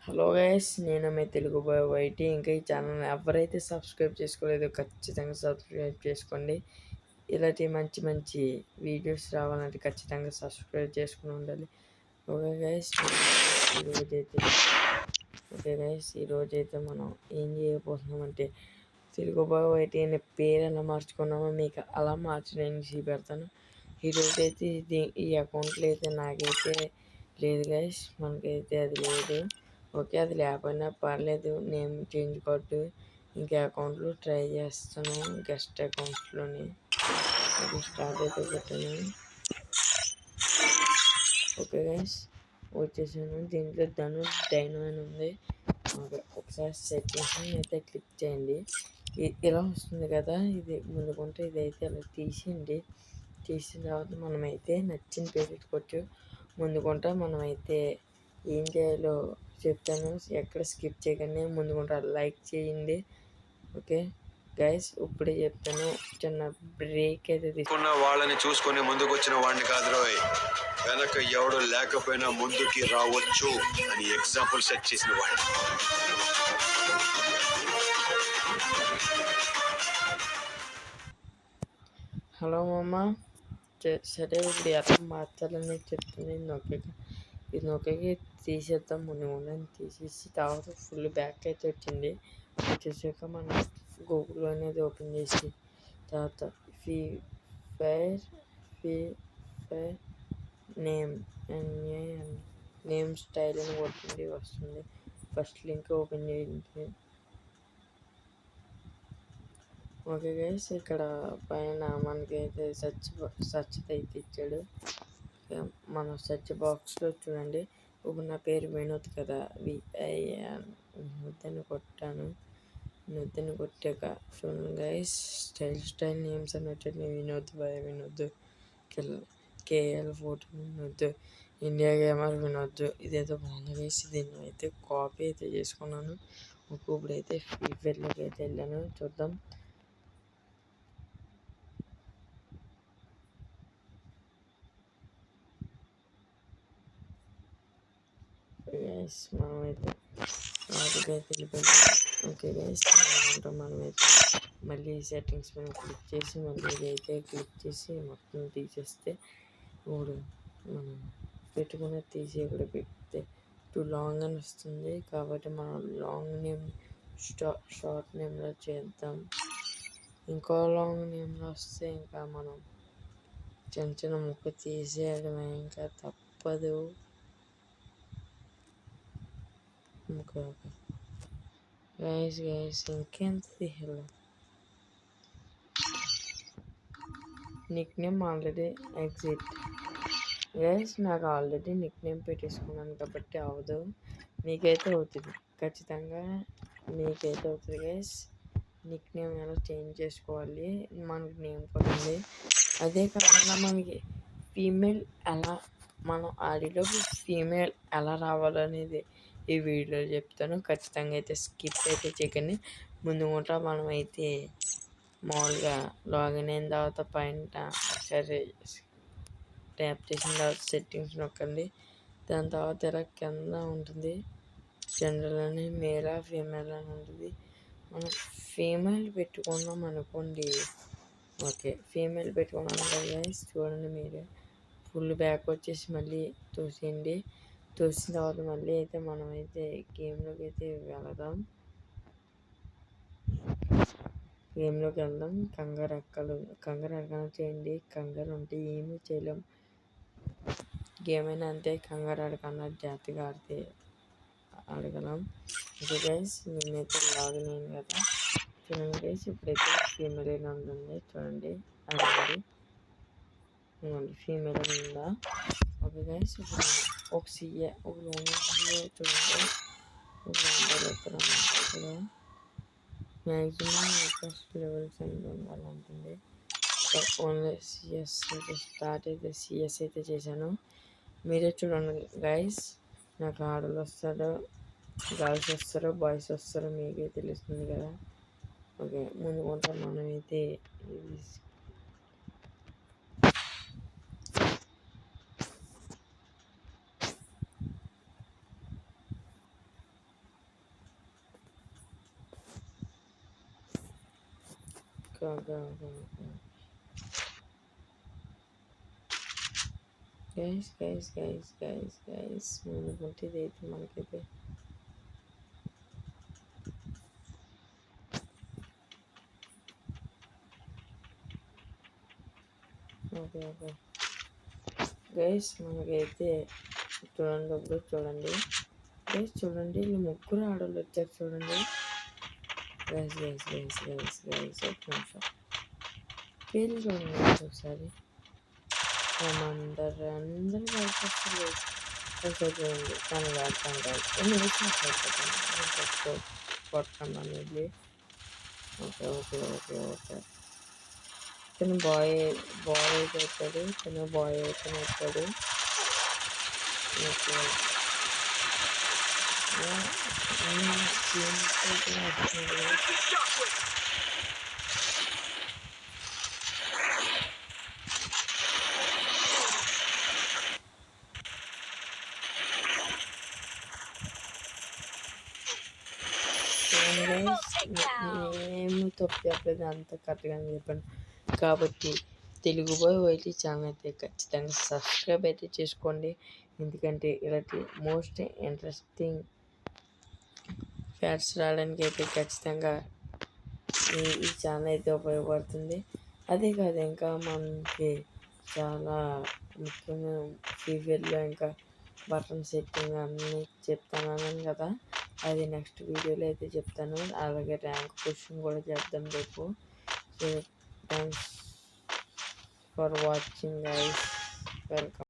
Hello guys, నేను మీ Telugu bye YT. ఇంకా ఈ ఛానల్ని ఎవరైతే సబ్స్క్రైబ్ చేసుకోలేదో ఖచ్చితంగా సబ్స్క్రైబ్ చేసుకోండి. ఇలాంటి మంచి మంచి వీడియోస్ రావాలంటే ఖచ్చితంగా సబ్స్క్రైబ్ చేసుకుని ఉండాలి. ఓకే గైస్, ఈరోజైతే మనం ఏం చేయబోతున్నామంటే తెలుగు బాయ్ వైటీ అనే పేరు ఎలా మార్చుకున్నామో మీకు అలా మార్చి నేను చూపెడతాను. ఈరోజైతే ఈ అకౌంట్లో అయితే నాకైతే లేదు గైస్, మనకైతే అది లేదు. ఓకే, అది లేకపోయినా పర్లేదు, నేమ్ చేంజ్ కొట్టు. ఇంకా అకౌంట్లో ట్రై చేస్తాను, గెస్ట్ అకౌంట్స్లోని. ఓకే, స్టార్ట్ అయితే పెట్టాను. ఓకే గైస్, వచ్చేసాను. దీంట్లో ధనుష్ డైనో అని ఉంది. ఓకే, ఒకసారి సెట్టింగ్స్ అయితే క్లిక్ చేయండి. ఇలా వస్తుంది కదా, ఇది ముందుకుంటే ఇదైతే ఇలా తీసేయండి. తీసిన తర్వాత మనమైతే నచ్చిన పేరు పెట్టుకోవచ్చు. ముందుకుంటా మనమైతే ఏం చేయాలో చెప్తాను, ఎక్కడ స్కిప్ చేయకండి. ముందుకుంటా లైక్ చేయండి. ఓకే గైస్, ఇప్పుడే చెప్తాను. చిన్న బ్రేక్ అయితే తీసుకున్న వాళ్ళని చూసుకొని ముందుకు వచ్చిన వాడిని కాదు రోయ్, వెనక ఎవడు లేకపోయినా ముందుకి రావచ్చు అని ఎగ్జాంపుల్ సెట్ చేసిన వాడు. హలో మామ, సరే ఇప్పుడు ఎలా మార్చాలని చెప్తుంది. ఇది నొక్కకి తీసేద్దాం. ముందు ఉండని తీసేసి తర్వాత ఫుల్ బ్యాక్ అయితే వచ్చింది. వచ్చేసాక మనం గూగుల్ అనేది ఓపెన్ చేసి తర్వాత ఫైర్ నేమ్ నేమ్ స్టైల్ అని కొట్టింది, వస్తుంది. ఫస్ట్ లింక్ ఓపెన్ చేయండి. ఓకే గైస్, ఇక్కడ పైన మనకైతే సెర్చ్ అయితే ఇచ్చాడు. మన సెర్చ్ బాక్స్లో చూడండి. ఇప్పుడు నా పేరు వినోద్ కదా, విఐఎన్ వినోద్ని కొట్టాను. వినోద్ని కొట్టాక చూడండి గైస్, స్టైల్ నేమ్స్ అన్నట్టు Vinod boy Vinod, KL photo Vinod, India gamer Vinod. ఇదైతే బాగుంది గైస్. దీన్ని అయితే కాపీ అయితే చేసుకున్నాను. ఇప్పుడైతే ఫ్రీ ఫైర్లోకి అయితే వెళ్ళాను, చూద్దాం. గైస్, మనమైతే వాటికైతే వెళ్ళిపోయింది. ఓకే గైస్, మనమైతే మళ్ళీ సెట్టింగ్స్ మీద క్లిక్ చేసి మళ్ళీ ఇదైతే క్లిక్ చేసి మొత్తం తీసేస్తే ఇప్పుడు మనం పెట్టుకునే తీసి ఇక్కడ పెడితే టూ లాంగ్ అని వస్తుంది. కాబట్టి మనం లాంగ్ నేమ్ షార్ట్ నేమ్లో చేద్దాం. ఇంకో లాంగ్ నేమ్లో వస్తే ఇంకా మనం చిన్న చిన్న ముక్క తీసేయడమే, ఇంకా తప్పదు. ఓకే గైస్, ఇంకెంత తీయాలి. Nick name already exit guys, నాకు ఆల్రెడీ నిక్ నేమ్ పెట్టేసుకున్నాను కాబట్టి అవదు. మీకైతే అవుతుంది, ఖచ్చితంగా మీకైతే అవుతుంది గైస్. నిక్ నేమ్ ఎలా చేంజ్ చేసుకోవాలి, మనకి నేమ్ కొట్టింది. అదే కాకుండా మనకి ఫీమేల్ ఎలా, మనం ఆడిలోకి ఫీమేల్ ఎలా రావాలనేది ఈ వీడియోలో చెప్తాను. ఖచ్చితంగా అయితే స్కిప్ అయితే చేయకండి. ముందు కూడా మనం అయితే మామూలుగా లాగిన్ అయిన తర్వాత పైన ఒకసారి ట్యాప్ చేసిన తర్వాత సెట్టింగ్స్ నొక్కండి. దాని తర్వాత ఇలా కింద ఉంటుంది జనరల్ అని, మేలా ఫీమేల్ అని ఉంటుంది. మనం ఫీమేల్ పెట్టుకున్నాం అనుకోండి. ఓకే, ఫీమేల్ పెట్టుకున్నాం కదా, చూడండి మీరే. ఫుల్ బ్యాక్ వచ్చేసి మళ్ళీ తోసేయండి. తోసిన తర్వాత మళ్ళీ అయితే మనమైతే గేమ్లోకి అయితే వెళదాం. గేమ్లోకి వెళ్దాం. కంగారు ఎక్కడ చేయండి. కంగారు ఉంటే ఏమీ చేయలేం. గేమ్ అయినా అంతే, కంగారు ఆడకన్నా జాగ్రత్తగా ఆడితే ఆడగలం. ఓకే గైస్, నేనైతే లాగిన్ అయ్యాను కదా, చూడండి గైస్. ఇప్పుడైతే ఫీమేల్ అయినా ఉంటుంది, చూడండి. అది ఫీమేల్ ఉందా. ఓకే గైస్, ఇప్పుడు ఒక చూడండి. కదా మ్యాక్సిమం ఫస్ట్ లెవెల్స్ అనేది ఉండాలంటుంది. ఓన్లీ సిఎస్ అయితే స్టార్ట్ అయితే సిఎస్ అయితే చేశాను. మీరే చూడండి గైస్, నాకు ఆడలు వస్తారో గర్ల్స్ వస్తారో బాయ్స్ వస్తారో మీకే తెలుస్తుంది కదా. ఓకే, ముందు కొంత మనమైతే okay okay okay okay guys మనకుంటే ఇదైతే మనకైతే ఓకే ఓకే గైస్ మనకైతే చూడండి ఒకటి చూడండి గైస్ చూడండి వీళ్ళు ముగ్గురు ఆడవాళ్ళు వచ్చారు చూడండి గైస్ ఒక నిమిషం పేర్లు చూడండి ఒకసారి అందరు కలిసి వస్తారు ఒకసారి చూడండి తను కాదు ఎన్ని వేసి కొట్టకండి వెళ్ళి ఓకే ఓకే ఓకే ఓకే తను బాయ్ అయితే అవుతాడు తను బాయ్ అయితే అవుతాడు ఓకే మేము తప్పు చెప్పలేదు అంత కరెక్ట్గా చెప్పాను కాబట్టి తెలుగు బాయ్ వైటీ ఛానల్ అయితే ఖచ్చితంగా సబ్స్క్రైబ్ అయితే చేసుకోండి ఎందుకంటే ఇలాంటి మోస్ట్ ఇంట్రెస్టింగ్ ఫ్యాట్స్ రావడానికి అయితే ఖచ్చితంగా ఈ ఛానల్ అయితే ఉపయోగపడుతుంది అదే కాదు ఇంకా మనకి చాలా ముఖ్యంగా ఫీవెల్లో ఇంకా బటన్ సెట్టింగ్ అన్నీ చెప్తాను కదా అది నెక్స్ట్ వీడియోలో అయితే చెప్తాను అలాగే ర్యాంక్ పుషింగ్ కూడా చేద్దాం రేపు so thanks for watching guys welcome